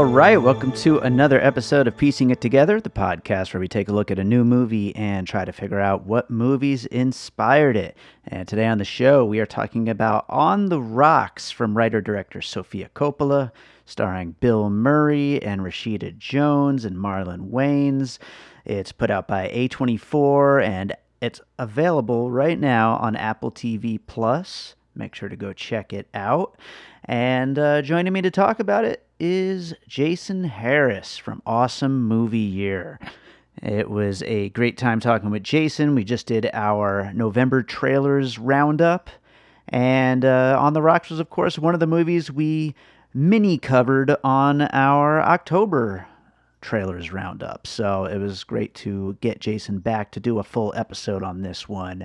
All right, welcome to another episode of Piecing It Together, the podcast where we take a look at a new movie and try to figure out what movies inspired it. And today on the show, we are talking about On the Rocks from writer-director Sofia Coppola, starring Bill Murray and Rashida Jones and Marlon Wayans. It's put out by A24 and it's available right now on Apple TV Plus. Make sure to go check it out. And joining me to talk about it is Jason Harris from Awesome Movie Year. It was a great time talking with Jason. We just did our November trailers roundup. And On the Rocks was, of course, one of the movies we mini covered on our October trailers roundup. So it was great to get Jason back to do a full episode on this one.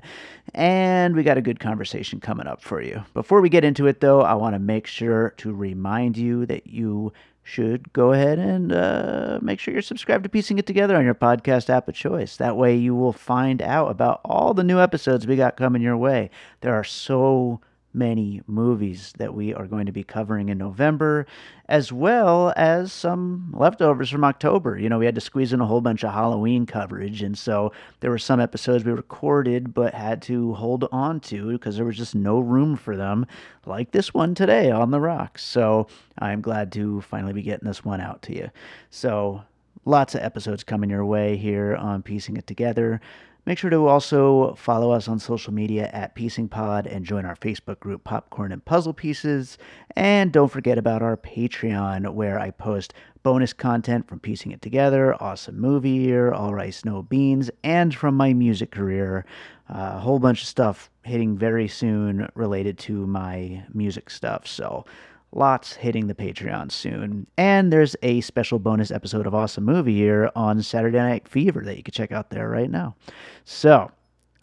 And we got a good conversation coming up for you. Before we get into it, though, I want to make sure to remind you that you should go ahead and make sure you're subscribed to Piecing It Together on your podcast app of choice. That way you will find out about all the new episodes we got coming your way. There are so many movies that we are going to be covering in November, as well as some leftovers from October. You know, we had to squeeze in a whole bunch of Halloween coverage, and so there were some episodes we recorded but had to hold on to because there was just no room for them, like this one today, On the Rocks. So I'm glad to finally be getting this one out to you. So lots of episodes coming your way here on Piecing It Together. Make sure to also follow us on social media at PiecingPod and join our Facebook group Popcorn and Puzzle Pieces. And don't forget about our Patreon, where I post bonus content from Piecing It Together, Awesome Movie Year, All Rice No Beans, and from my music career. A whole bunch of stuff hitting very soon related to my music stuff. So lots hitting the Patreon soon. And there's a special bonus episode of Awesome Movie Year on Saturday Night Fever that you can check out there right now. So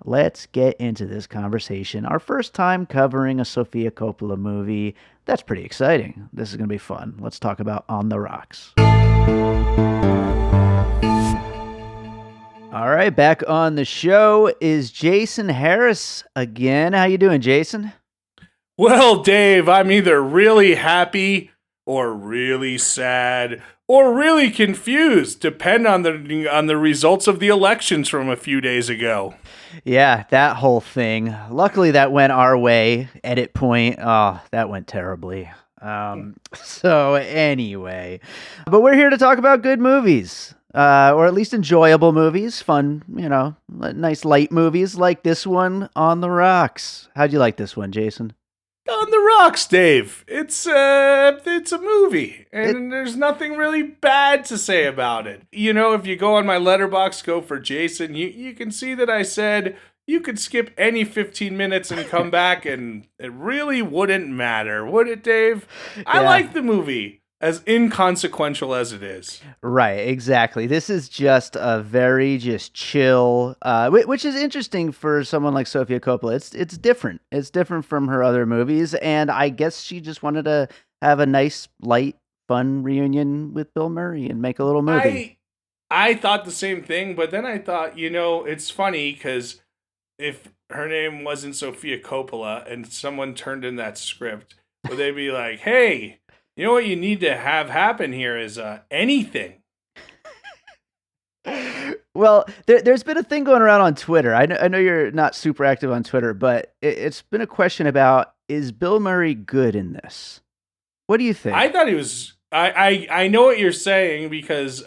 let's get into this conversation. Our first time covering a Sofia Coppola movie. That's pretty exciting. This is going to be fun. Let's talk about On the Rocks. All right, back on the show is Jason Harris again. How you doing, Jason? Well, Dave, I'm either really happy or really sad or really confused, depending on the results of the elections from a few days ago. Yeah, that whole thing. Luckily, that went our way. Edit point. Oh, that went terribly. So anyway, but we're here to talk about good movies, or at least enjoyable movies, fun, nice light movies like this one, On the Rocks. How'd you like this one, Jason? On the Rocks, Dave. It's a movie, and there's nothing really bad to say about it. You know, if you go on my Letterboxd, go for Jason, you can see that I said you could skip any 15 minutes and come back, and it really wouldn't matter, would it, Dave? I like the movie, as inconsequential as it is. Right, exactly. This is just a very chill, which is interesting for someone like Sofia Coppola. It's different. It's different from her other movies, and I guess she just wanted to have a nice, light, fun reunion with Bill Murray and make a little movie. I thought the same thing, but then I thought, it's funny because if her name wasn't Sofia Coppola and someone turned in that script, would they be like, hey, you know what you need to have happen here is anything. Well, there's been a thing going around on Twitter. I know you're not super active on Twitter, but it's been a question about, is Bill Murray good in this? What do you think? I thought he was... I know what you're saying because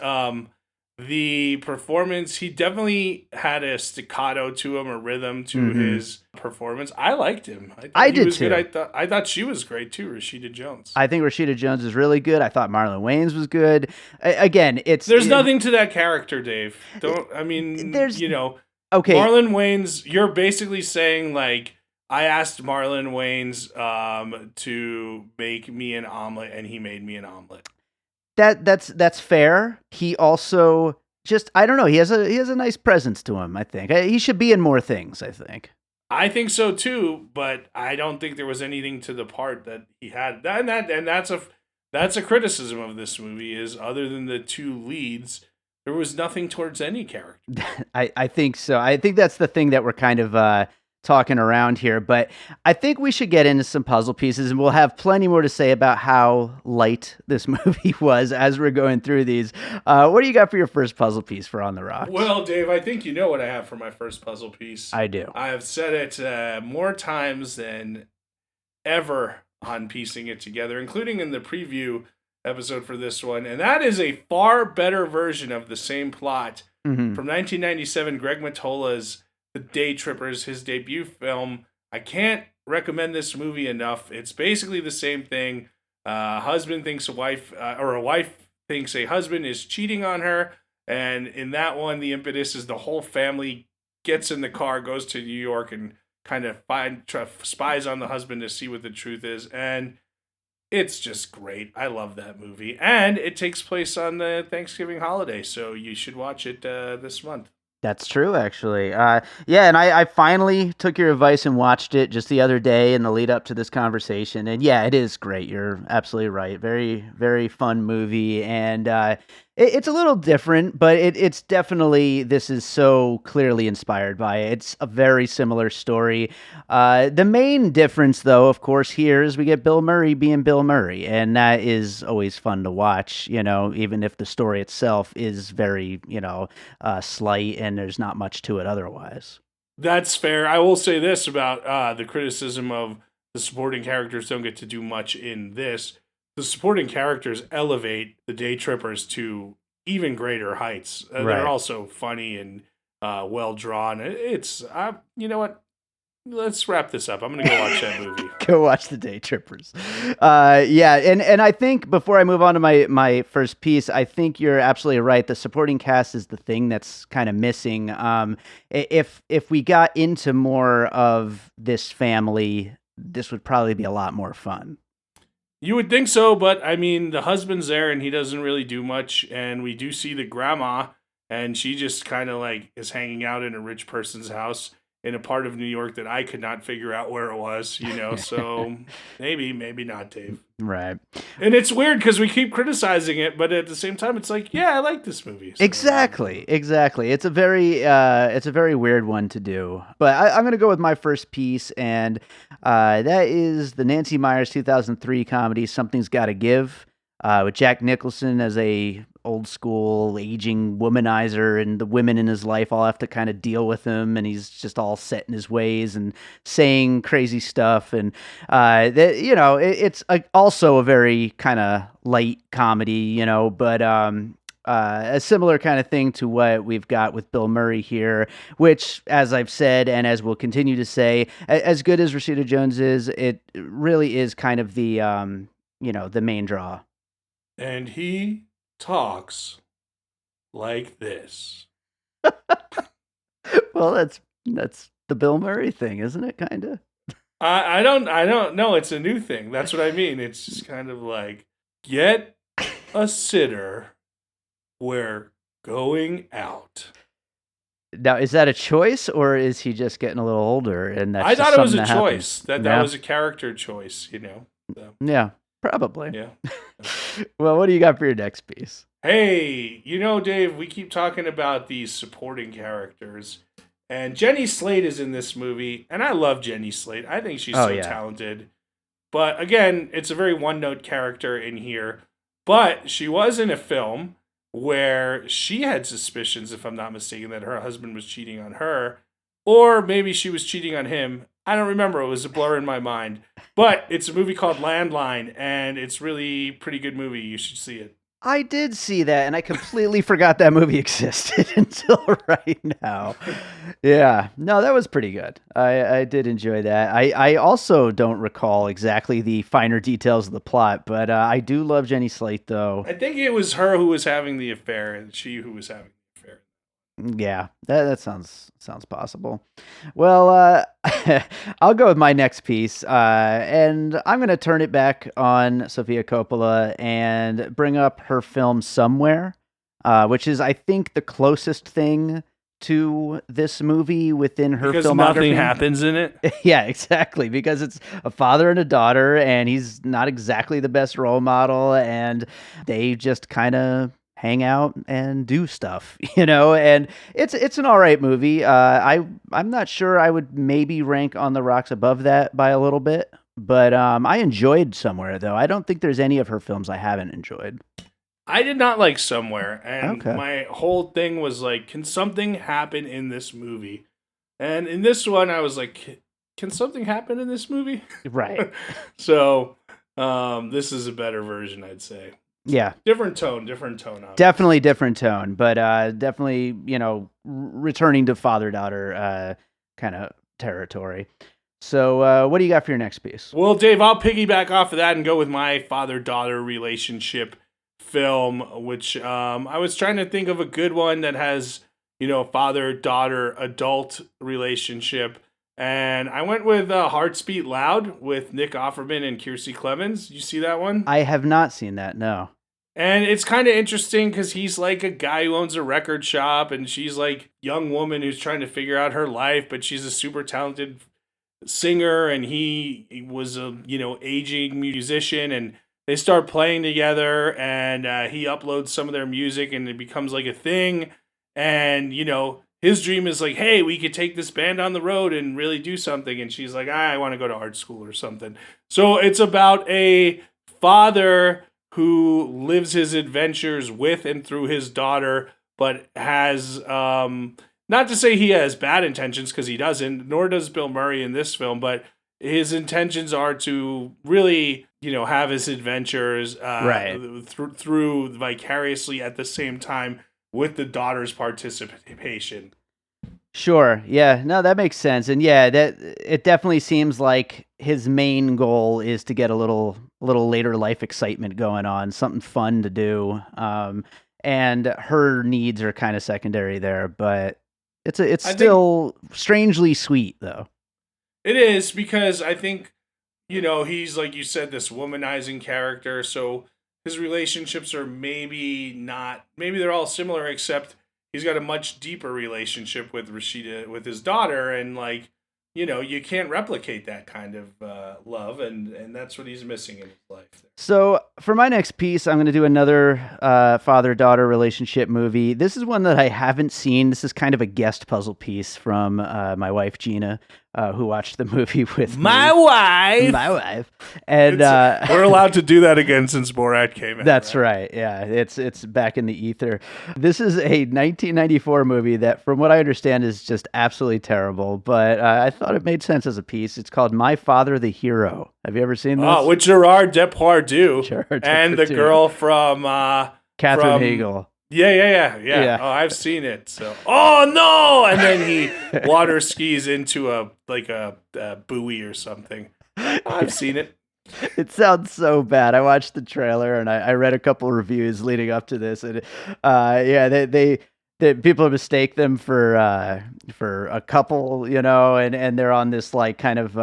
the performance, he definitely had a staccato to him, a rhythm to his performance. I liked him. I did too. Good. I thought she was great too, Rashida Jones. I think Rashida Jones is really good. I thought Marlon Wayans was good. Again, there's nothing to that character, Dave. Okay. Marlon Wayans, you're basically saying like, I asked Marlon Wayans to make me an omelet and he made me an omelet. That's fair. He also I don't know. He has a nice presence to him. I think he should be in more things. I think so too, but I don't think there was anything to the part that he had. That's a criticism of this movie is other than the two leads, there was nothing towards any character. I think so. I think that's the thing that we're kind of talking around here, but I think we should get into some puzzle pieces, and we'll have plenty more to say about how light this movie was as we're going through these. What do you got for your first puzzle piece for On the Rocks? Well, Dave, I think you know what I have for my first puzzle piece. I do. I have said it more times than ever on piecing it together, including in the preview episode for this one, and that is a far better version of the same plot from 1997, Greg Mottola's The Daytrippers, his debut film. I can't recommend this movie enough. It's basically the same thing. A husband thinks a wife, or a wife thinks a husband is cheating on her, and in that one, the impetus is the whole family gets in the car, goes to New York, and kind of spies on the husband to see what the truth is, and it's just great. I love that movie, and it takes place on the Thanksgiving holiday, so you should watch it this month. That's true, actually. Yeah, and I finally took your advice and watched it just the other day in the lead up to this conversation. And yeah, it is great. You're absolutely right. Very, very fun movie. And it's a little different, but it's definitely, this is so clearly inspired by it. It's a very similar story. The main difference, though, of course, here is we get Bill Murray being Bill Murray. And that is always fun to watch, even if the story itself is very, slight and there's not much to it otherwise. That's fair. I will say this about the criticism of the supporting characters don't get to do much in this. The supporting characters elevate the Daytrippers to even greater heights. Right. They're also funny and well drawn. It's, you know what? Let's wrap this up. I'm going to go watch that movie. Go watch The Daytrippers. Yeah, and I think before I move on to my first piece, I think you're absolutely right. The supporting cast is the thing that's kind of missing. If we got into more of this family, this would probably be a lot more fun. You would think so, but I mean, the husband's there and he doesn't really do much, and we do see the grandma, and she just kind of like is hanging out in a rich person's house in a part of New York that I could not figure out where it was, so maybe not, Dave. Right. And it's weird because we keep criticizing it, but at the same time, it's like, yeah, I like this movie. So. Exactly. It's a very weird one to do. But I'm going to go with my first piece, and that is the Nancy Meyers 2003 comedy, Something's Gotta Give, with Jack Nicholson as a old school aging womanizer, and the women in his life all have to kind of deal with him, and he's just all set in his ways and saying crazy stuff. And it's also a very kind of light comedy, but a similar kind of thing to what we've got with Bill Murray here, which, as I've said, and as we'll continue to say, as good as Rashida Jones is, it really is kind of the the main draw. And he talks like this. Well, that's the Bill Murray thing, isn't it? Kind of. I don't know. It's a new thing. That's what I mean. It's just kind of like, get a sitter. We're going out. Now, is that a choice, or is he just getting a little older? And that's I thought it was a that choice. Happens? That was a character choice. So. Yeah. Probably. Yeah. Well, what do you got for your next piece? Hey, Dave, we keep talking about these supporting characters, and Jenny Slate is in this movie, and I love Jenny Slate. I think she's talented. But again, it's a very one-note character in here. But she was in a film where she had suspicions, if I'm not mistaken, that her husband was cheating on her, or maybe she was cheating on him. I don't remember. It was a blur in my mind. But it's a movie called Landline, and it's really pretty good movie. You should see it. I did see that, and I completely forgot that movie existed until right now. Yeah. No, that was pretty good. I did enjoy that. I also don't recall exactly the finer details of the plot, but I do love Jenny Slate, though. I think it was her who was having the affair, and she who was having the affair. Yeah, that sounds possible. Well, I'll go with my next piece, and I'm going to turn it back on Sofia Coppola and bring up her film Somewhere, which is, I think, the closest thing to this movie within her because filmography. Nothing happens in it. Yeah, exactly. Because it's a father and a daughter, and he's not exactly the best role model, and they just kind of hang out and do stuff, and it's an all right movie. I'm not sure I would maybe rank On the Rocks above that by a little bit, but I enjoyed Somewhere though. I don't think there's any of her films I haven't enjoyed. I did not like Somewhere, and Okay. my whole thing was like, can something happen in this movie? And in this one, I was like, can something happen in this movie? Right. So, this is a better version, I'd say. Yeah. Different tone. Obviously. Definitely different tone, but definitely, returning to father-daughter kind of territory. So, what do you got for your next piece? Well, Dave, I'll piggyback off of that and go with my father-daughter relationship film, which I was trying to think of a good one that has, father-daughter adult relationship. And I went with Hearts Beat Loud with Nick Offerman and Kiersey Clemens. You see that one? I have not seen that, no. And it's kind of interesting because he's like a guy who owns a record shop, and she's like a young woman who's trying to figure out her life, but she's a super talented singer, and he was a aging musician, and they start playing together, and he uploads some of their music, and it becomes like a thing. And his dream is like, hey, we could take this band on the road and really do something. And she's like, I want to go to art school or something. So it's about a father who lives his adventures with and through his daughter, but has not to say he has bad intentions, because he doesn't, nor does Bill Murray in this film, but his intentions are to really, have his adventures Right. through vicariously at the same time with the daughter's participation. Sure. Yeah. No, that makes sense. And yeah, that it definitely seems like his main goal is to get a little later life excitement going on, something fun to do. And her needs are kind of secondary there, but it's still strangely sweet though. It is, because I think, he's, like you said, this womanizing character. So his relationships are maybe they're all similar, except he's got a much deeper relationship with Rashida, with his daughter. And like, you can't replicate that kind of love. And that's what he's missing in his life. So for my next piece, I'm going to do another father-daughter relationship movie. This is one that I haven't seen. This is kind of a guest puzzle piece from my wife, Gina, who watched the movie with my me. wife. My wife. And we're allowed to do that again since Borat came out. That's right. Yeah, it's back in the ether. This is a 1994 movie that, from what I understand, is just absolutely terrible. But I thought it made sense as a piece. It's called My Father the Hero. Have you ever seen this? Oh, with Gerard Depardieu and the girl from Catherine Hagel. Yeah. Oh, I've seen it. So, oh no! And then he water skis into a buoy or something. I've seen it. It sounds so bad. I watched the trailer and I read a couple reviews leading up to this, and they people mistake them for a couple, and they're on this like kind of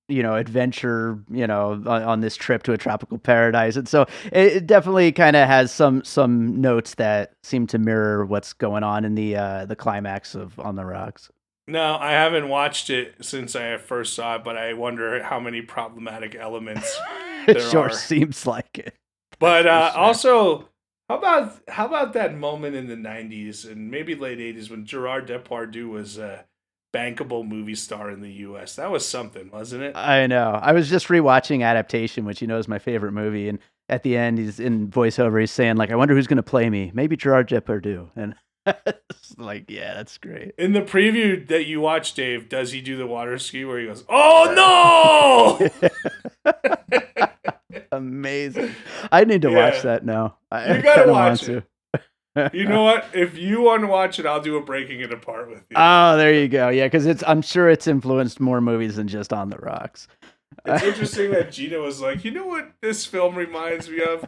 adventure, on this trip to a tropical paradise. And so it definitely kind of has some notes that seem to mirror what's going on in the climax of On the Rocks. No, I haven't watched it since I first saw it, but I wonder how many problematic elements there sure are. Seems like it. But sure. Also, how about that moment in the 90s and maybe late 80s when Gerard Depardieu was bankable movie star in the U.S. That was something, wasn't it? I know. I was just rewatching Adaptation, which is my favorite movie, and at the end, he's in voiceover. He's saying like, "I wonder who's going to play me? Maybe Gerard Depardieu." And it's like, yeah, that's great. In the preview that you watched, Dave, does he do the water ski where he goes, "Oh no!" Amazing. I need to watch that now. You gotta watch it. You know what? If you want to watch it, I'll do a breaking it apart with you. Oh, there you go. Yeah, because I'm sure it's influenced more movies than just On the Rocks. It's interesting that Gina was like, you know what this film reminds me of?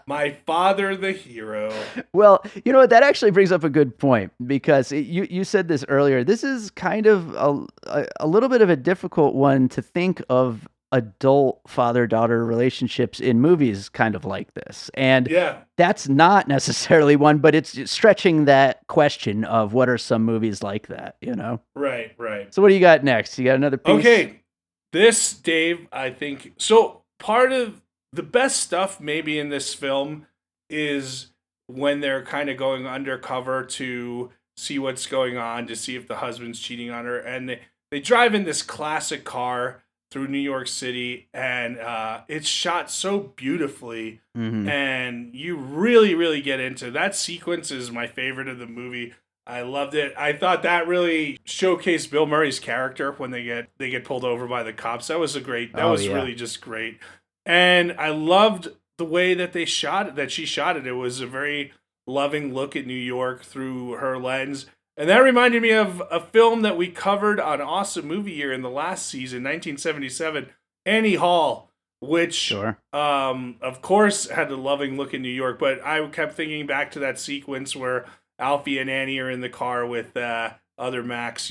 My Father the Hero. Well, you know what? That actually brings up a good point, because you said this earlier. This is kind of a little bit of a difficult one to think of adult father-daughter relationships in movies kind of like this. And that's not necessarily one, but it's stretching that question of what are some movies like that, Right. So what do you got next? You got another piece? Okay. This, Dave, I think, so part of the best stuff maybe in this film is when they're kind of going undercover to see what's going on, to see if the husband's cheating on her. And they drive in this classic car through New York City, and it's shot so beautifully. Mm-hmm. And you really, really get into that sequence. Is my favorite of the movie. I loved it. I thought that really showcased Bill Murray's character when they get pulled over by the cops. That was a great. That Oh was yeah. really just great. And I loved the way that they shot it, that she shot it. It was a very loving look at New York through her lens. And that reminded me of a film that we covered on Awesome Movie Year in the last season, 1977, Annie Hall, which, Sure. of course, had a loving look in New York. But I kept thinking back to that sequence where Alfie and Annie are in the car with other Max,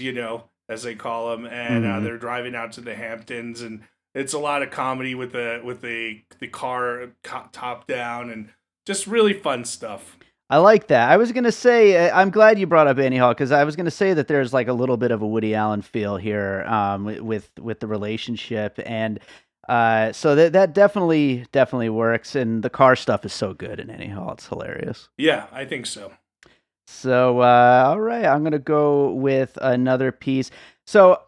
as they call him, and Mm-hmm. they're driving out to the Hamptons, and it's a lot of comedy with the car top down, and just really fun stuff. I like that. I was gonna say, I'm glad you brought up Annie Hall because I was gonna say that there's like a little bit of a Woody Allen feel here, with the relationship, and so that definitely works. And the car stuff is so good in Annie Hall; it's hilarious. Yeah, I think so. So, all right, I'm gonna go with another piece. So,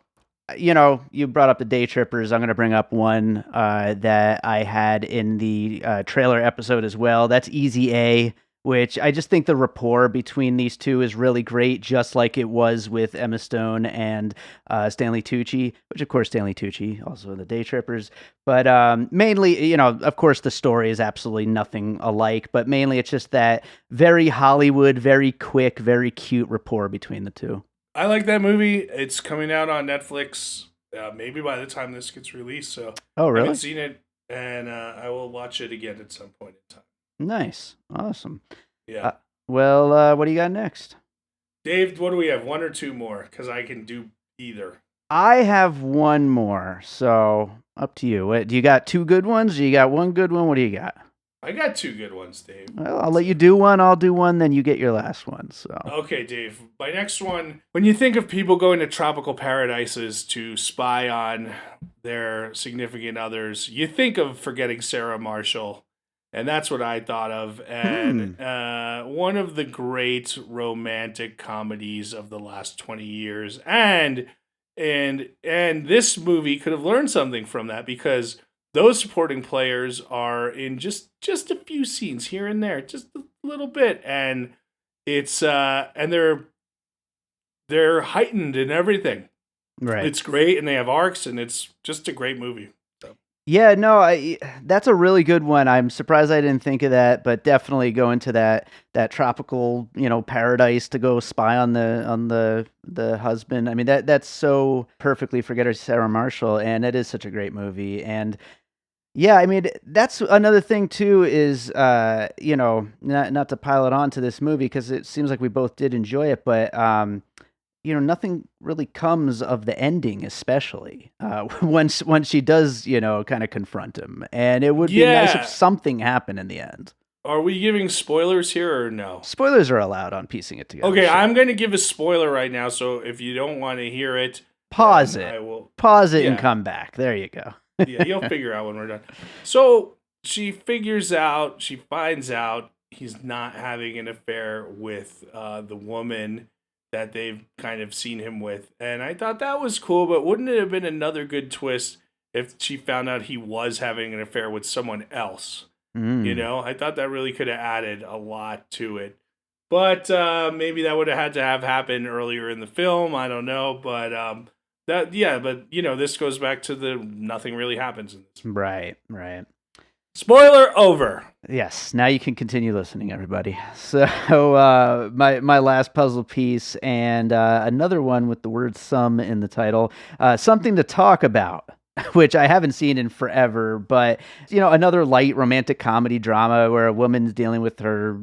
you brought up the Daytrippers. I'm gonna bring up one that I had in the trailer episode as well. That's Easy A, which I just think the rapport between these two is really great, just like it was with Emma Stone and Stanley Tucci, which of course Stanley Tucci also in the Daytrippers. But mainly, of course, the story is absolutely nothing alike, but mainly it's just that very Hollywood, very quick, very cute rapport between the two. I like that movie. It's coming out on Netflix. Maybe by the time this gets released, so Oh, I haven't really? seen it, and I will watch it again at some point in time. Nice. Awesome. Yeah, Uh, well, what do you got next? Dave, what do we have? One or two more? Because I can do either. I have one more, so up to you. Do you got two good ones? Do you got one good one? What do you got? I got two good ones, Dave. Well, I'll let you do one. I'll do one. Then you get your last one. So. Okay, Dave. My next one, when you think of people going to tropical paradises to spy on their significant others, you think of Forgetting Sarah Marshall. And that's what I thought of. And one of the great romantic comedies of the last 20 years. And this movie could have learned something from that, because those supporting players are in just a few scenes here and there, just a little bit, and it's and they're heightened and everything. Right. It's great, and they have arcs, and it's just a great movie. So. Yeah, no, that's a really good one. I'm surprised I didn't think of that, but definitely go into that tropical, paradise to go spy on the husband. I mean, that's so perfectly Forget Her Sarah Marshall, and it is such a great movie. And yeah, I mean, that's another thing too is, not to pile it on to this movie because it seems like we both did enjoy it, but nothing really comes of the ending, especially once she does, kind of confront him, and it would be nice if something happened in the end. Are we giving spoilers here or no? Spoilers are allowed on Piecing It Together. Okay, sure. I'm going to give a spoiler right now, so if you don't want to hear it, pause it. I will pause it and come back. There you go. Yeah, you'll figure out when we're done. So she finds out he's not having an affair with the woman that they've kind of seen him with. And I thought that was cool, but wouldn't it have been another good twist if she found out he was having an affair with someone else? I thought that really could have added a lot to it. But maybe that would have had to have happened earlier in the film. I don't know, but this goes back to the nothing really happens in this. Right. Spoiler over. Yes, now you can continue listening, everybody. So my last puzzle piece, and another one with the word "some" in the title, something to talk about, which I haven't seen in forever, but another light romantic comedy drama where a woman's dealing with her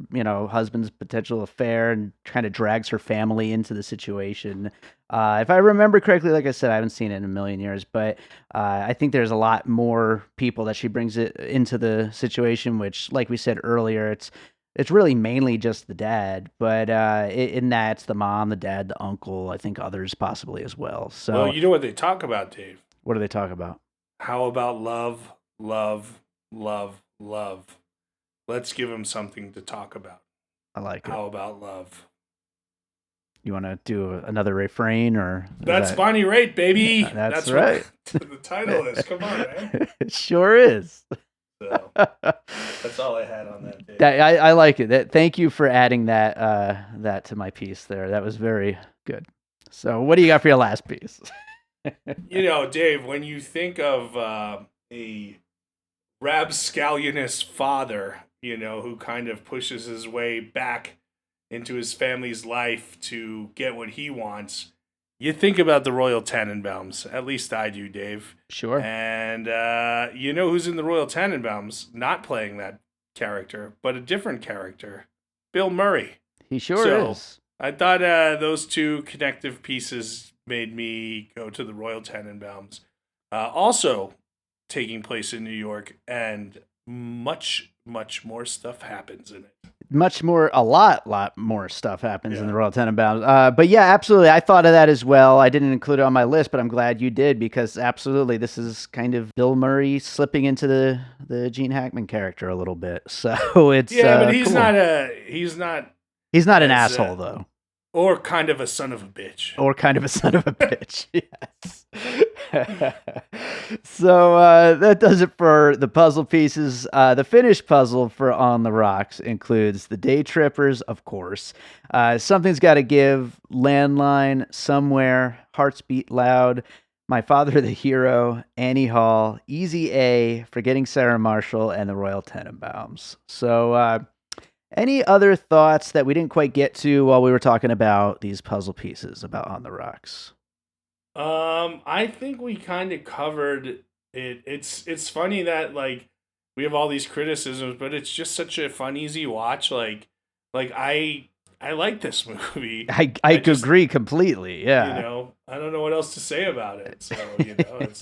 husband's potential affair and kind of drags her family into the situation. If I remember correctly, like I said, I haven't seen it in a million years, but I think there's a lot more people that she brings it into the situation, which, like we said earlier, it's really mainly just the dad, but in that it's the mom, the dad, the uncle, I think others possibly as well. So, well, you know what they talk about, Dave? What do they talk about? How about love, love, love, love? Let's give them something to talk about. I like it. How about love? You want to do another refrain, or That's Bonnie Raitt, baby. That's What right. the title is. Come on, man. It sure is. So that's all I had on that, Dave. I like it. Thank you for adding that to my piece there. That was very good. So, what do you got for your last piece? Dave, when you think of a rapscallionous father, who kind of pushes his way back into his family's life to get what he wants, you think about the Royal Tenenbaums. At least I do, Dave. Sure. And you know who's in the Royal Tenenbaums? Not playing that character, but a different character. Bill Murray. He sure is. I thought those two connective pieces made me go to the Royal Tenenbaums. Also taking place in New York, and much, much more stuff happens in it. A lot more stuff happens in the Royal Tenenbaums. But yeah, absolutely. I thought of that as well. I didn't include it on my list, but I'm glad you did, because absolutely, this is kind of Bill Murray slipping into the Gene Hackman character a little bit. So it's but he's cool. He's not an asshole though. Or kind of a son of a bitch. Yes. So that does it for the puzzle pieces. The finished puzzle for On the Rocks includes the Daytrippers, of course. Something's Gotta Give, Landline, Somewhere, Hearts Beat Loud, My Father the Hero, Annie Hall, Easy A, Forgetting Sarah Marshall, and the Royal Tenenbaums. So any other thoughts that we didn't quite get to while we were talking about these puzzle pieces about On the Rocks? I think we kind of covered it. It's funny that we have all these criticisms, but it's just such a fun, easy watch. I like this movie. I agree completely. Yeah. I don't know what else to say about it. So it's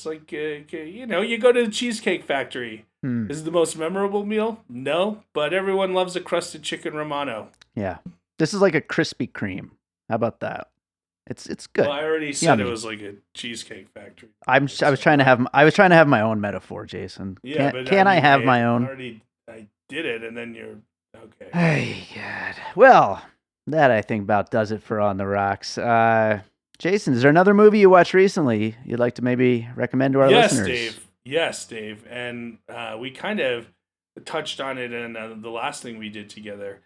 like you go to the Cheesecake Factory. Is it the most memorable meal? No, but everyone loves a crusted chicken Romano. Yeah, this is like a Krispy Kreme. How about that? It's good. Well, I already said it was like a Cheesecake Factory. I was trying to have my own metaphor, Jason. Yeah, I have my own? I did it, and then you're okay. Hey, God. Well, that I think about does it for On the Rocks. Jason, is there another movie you watched recently you'd like to maybe recommend to our listeners? Yes, Dave. And we kind of touched on it in the last thing we did together,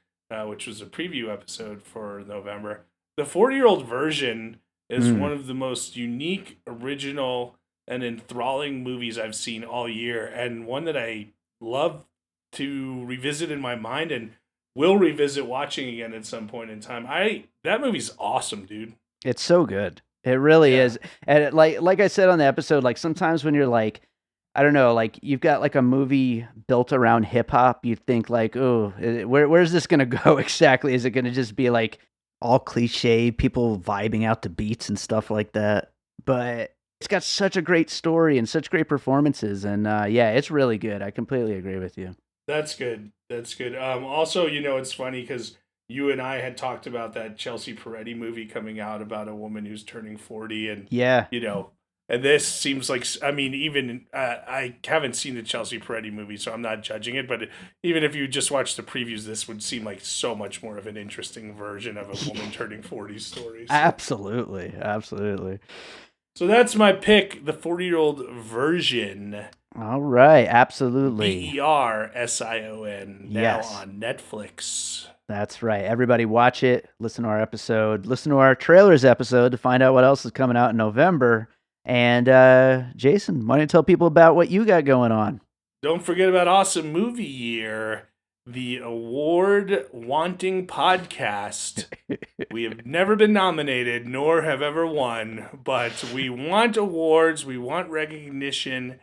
which was a preview episode for November. The 40-year-old version is one of the most unique, original, and enthralling movies I've seen all year, and one that I love to revisit in my mind and will revisit watching again at some point in time. That movie's awesome, dude. It's so good. It really is. And like I said on the episode, sometimes when you're I don't know, you've got a movie built around hip hop, you think oh, where's this going to go exactly? Is it going to just be all cliche, people vibing out to beats and stuff like that? But it's got such a great story and such great performances. And it's really good. I completely agree with you. That's good. Also, it's funny because you and I had talked about that Chelsea Peretti movie coming out about a woman who's turning 40. And, and this seems even I haven't seen the Chelsea Peretti movie, so I'm not judging it. But even if you just watch the previews, this would seem like so much more of an interesting version of a woman turning 40 story. So. Absolutely. So that's my pick, the 40-year-old version. All right, absolutely. BERSION, now on Netflix. That's right. Everybody watch it. Listen to our episode. Listen to our trailers episode to find out what else is coming out in November. And Jason, why don't you tell people about what you got going on? Don't forget about Awesome Movie Year, the award-wanting podcast. We have never been nominated, nor have ever won, but we want awards. We want recognition.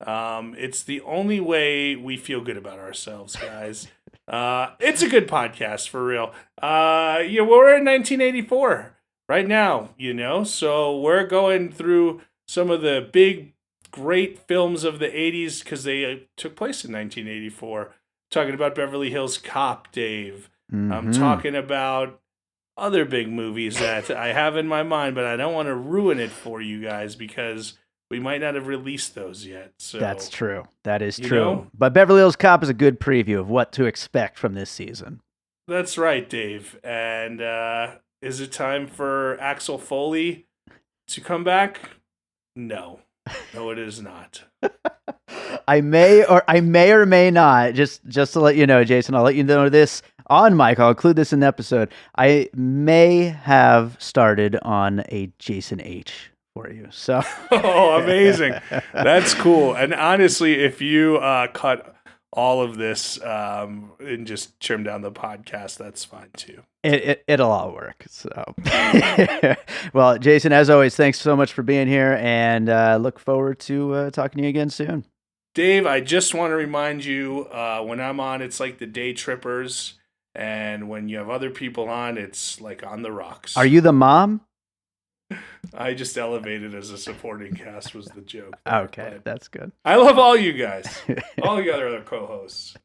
It's the only way we feel good about ourselves, guys. It's a good podcast, for real. We're in 1984 right now, so we're going through some of the big, great films of the 80s because they took place in 1984. Talking about Beverly Hills Cop, Dave. Mm-hmm. I'm talking about other big movies that I have in my mind, but I don't want to ruin it for you guys because we might not have released those yet. So That's true. That is you true. know? But Beverly Hills Cop is a good preview of what to expect from this season. That's right, Dave. And is it time for Axel Foley to come back? No. No, it is not. I may or may not, just to let you know, Jason, I'll let you know this on mic. I'll include this in the episode. I may have started on a Jason H for you. So Oh, amazing. That's cool. And honestly, if you cut all of this and just trim down the podcast, that's fine too. It'll all work. So, well, Jason, as always, thanks so much for being here, and look forward to talking to you again soon. Dave, I just want to remind you, when I'm on, it's like the Daytrippers, and when you have other people on, it's like On the Rocks. Are you the mom? I just elevated as a supporting cast was the joke. Okay, that's good. I love all you guys, all the other co-hosts.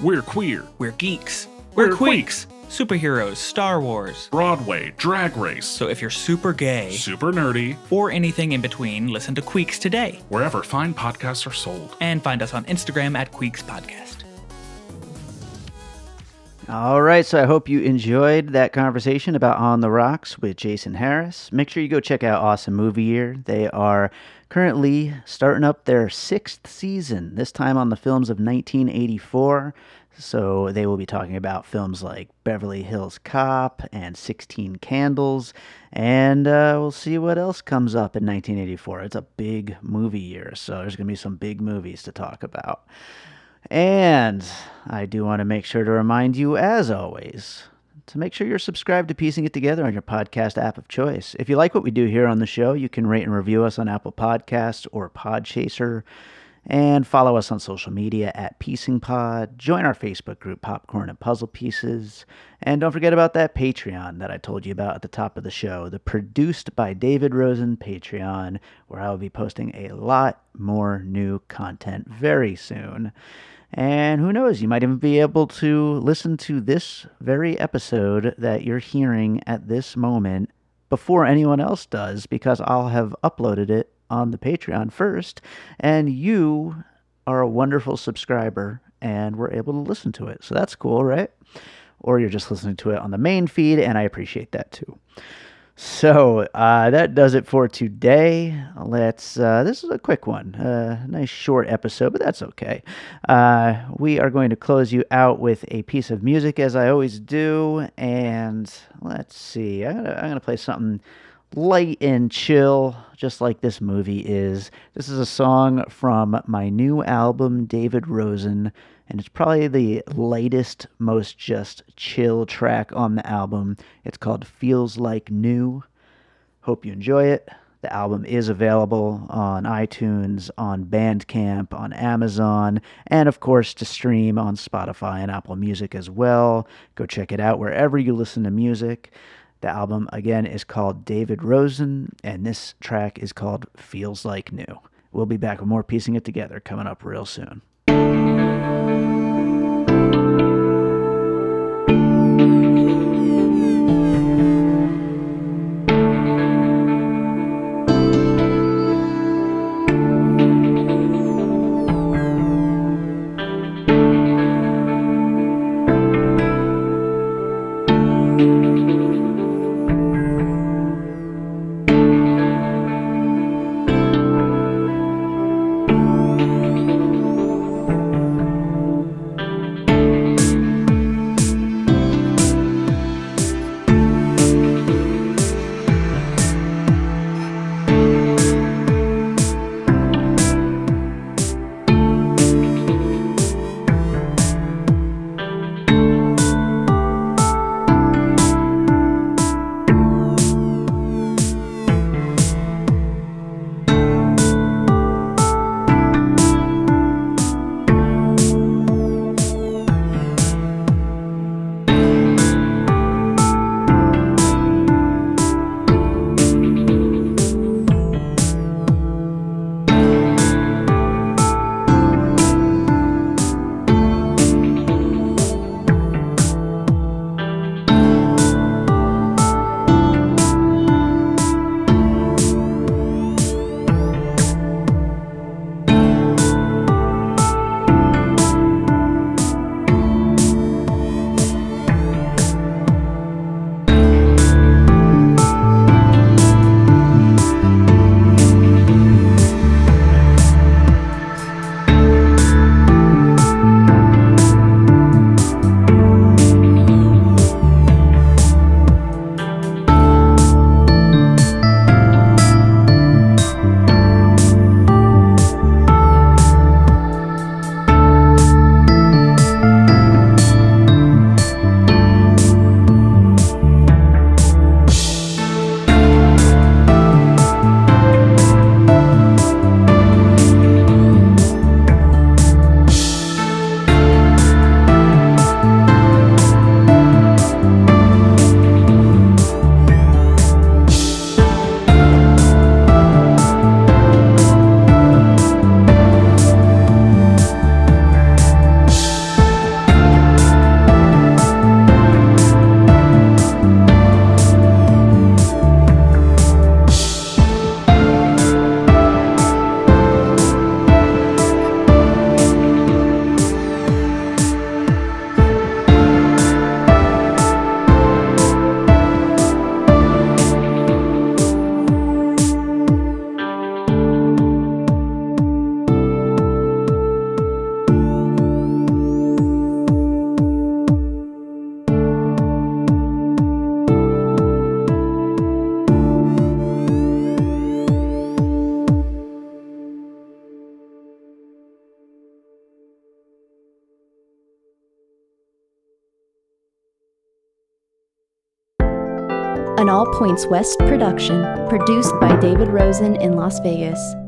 We're queer. We're geeks. We're queeks. Superheroes, Star Wars. Broadway, Drag Race. So if you're super gay, Super nerdy. or anything in between, listen to Queeks today. Wherever fine podcasts are sold. And find us on Instagram at Queeks Podcast. All right, so I hope you enjoyed that conversation about On the Rocks with Jason Harris. Make sure you go check out Awesome Movie Year. They are currently starting up their 6th season, this time on the films of 1984. So they will be talking about films like Beverly Hills Cop and 16 Candles, and we'll see what else comes up in 1984. It's a big movie year, so there's going to be some big movies to talk about. And I do want to make sure to remind you, as always, to make sure you're subscribed to Piecing It Together on your podcast app of choice. If you like what we do here on the show, you can rate and review us on Apple Podcasts or Podchaser, and follow us on social media at Piecing Pod. Join our Facebook group, Popcorn and Puzzle Pieces. And don't forget about that Patreon that I told you about at the top of the show, the Produced by David Rosen Patreon, where I will be posting a lot more new content very soon. And who knows, you might even be able to listen to this very episode that you're hearing at this moment before anyone else does, because I'll have uploaded it on the Patreon first, and you are a wonderful subscriber and were able to listen to it. So that's cool, right? Or you're just listening to it on the main feed, and I appreciate that too. So that does it for today. This is a quick one, nice short episode, but that's okay. We are going to close you out with a piece of music, as I always do, and let's see. I'm gonna play something light and chill, just like this movie is. This is a song from my new album, David Rosen, and it's probably the lightest, most just chill track on the album. It's called Feels Like New. Hope you enjoy it. The album is available on iTunes, on Bandcamp, on Amazon, and of course to stream on Spotify and Apple Music as well. Go check it out wherever you listen to music. The album, again, is called David Rosen, and this track is called Feels Like New. We'll be back with more Piecing It Together coming up real soon. All Points West production, produced by David Rosen in Las Vegas.